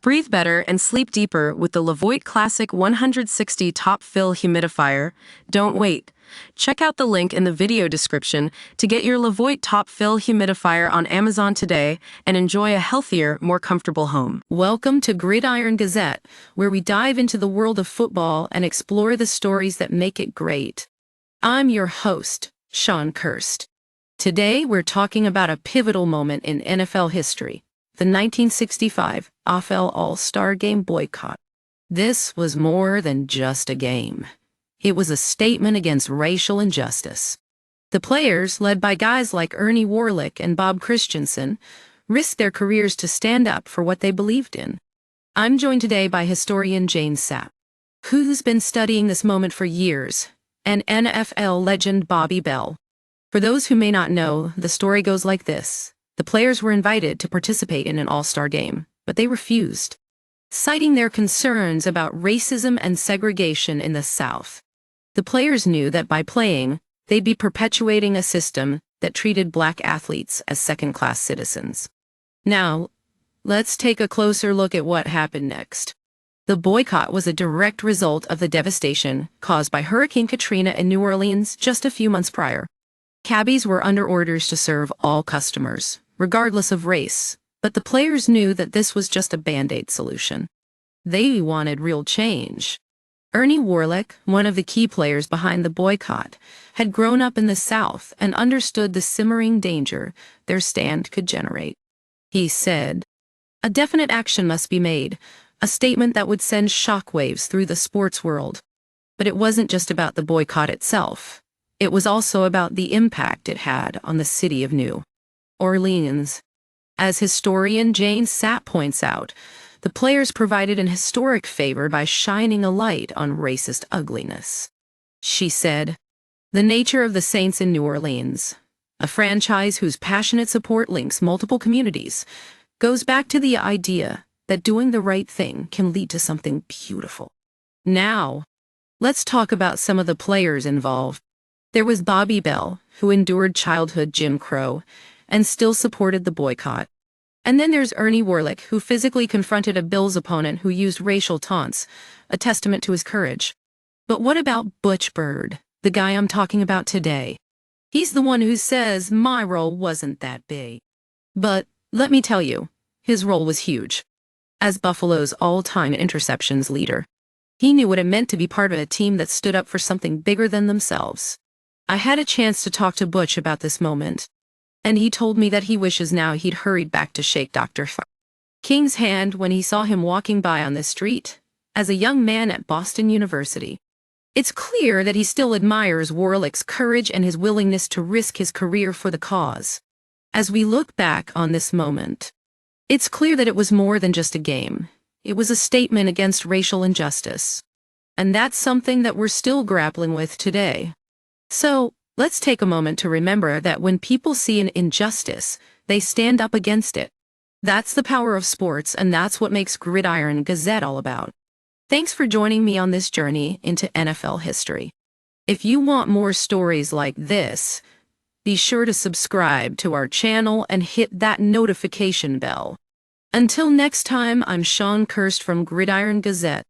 Breathe better and sleep deeper with the Levoit Classic 160 Top Fill Humidifier. Don't wait. Check out the link in the video description to get your Levoit Top Fill Humidifier on Amazon today and enjoy a healthier, more comfortable home. Welcome to Gridiron Gazette, where we dive into the world of football and explore the stories that make it great. I'm your host, Sean Kirst. Today we're talking about a pivotal moment in NFL history. The 1965 AFL All-Star Game boycott. This was more than just a game. It was a statement against racial injustice. The players, led by guys like Ernie Warlick and Bob Christensen, risked their careers to stand up for what they believed in. I'm joined today by historian Jane Sapp, who's been studying this moment for years, and NFL legend Bobby Bell. For those who may not know, the story goes like this. The players were invited to participate in an all-star game, but they refused, citing their concerns about racism and segregation in the South. The players knew that by playing, they'd be perpetuating a system that treated black athletes as second-class citizens. Now, let's take a closer look at what happened next. The boycott was a direct result of the devastation caused by Hurricane Katrina in New Orleans just a few months prior. Cabbies were under orders to serve all customers, regardless of race, but the players knew that this was just a Band-Aid solution. They wanted real change. Ernie Warlick, one of the key players behind the boycott, had grown up in the South and understood the simmering danger their stand could generate. He said, "A definite action must be made, a statement that would send shockwaves through the sports world." But it wasn't just about the boycott itself. It was also about the impact it had on the city of New Orleans. As historian Jane Sapp points out, the players provided an historic favor by shining a light on racist ugliness. She said, "The nature of the Saints in New Orleans, a franchise whose passionate support links multiple communities, goes back to the idea that doing the right thing can lead to something beautiful." Now, let's talk about some of the players involved. There was Bobby Bell, who endured childhood Jim Crow and still supported the boycott. And then there's Ernie Warlick, who physically confronted a Bills opponent who used racial taunts, a testament to his courage. But what about Butch Bird, the guy I'm talking about today? He's the one who says, "My role wasn't that big." But let me tell you, his role was huge. As Buffalo's all-time interceptions leader, he knew what it meant to be part of a team that stood up for something bigger than themselves. I had a chance to talk to Butch about this moment, and he told me that he wishes now he'd hurried back to shake Dr. King's hand when he saw him walking by on the street as a young man at Boston University. It's clear that he still admires Warlick's courage and his willingness to risk his career for the cause. As we look back on this moment, it's clear that it was more than just a game. It was a statement against racial injustice. And that's something that we're still grappling with today. So, let's take a moment to remember that when people see an injustice, they stand up against it. That's the power of sports, and that's what makes Gridiron Gazette all about. Thanks for joining me on this journey into NFL history. If you want more stories like this, be sure to subscribe to our channel and hit that notification bell. Until next time, I'm Sean Kirst from Gridiron Gazette.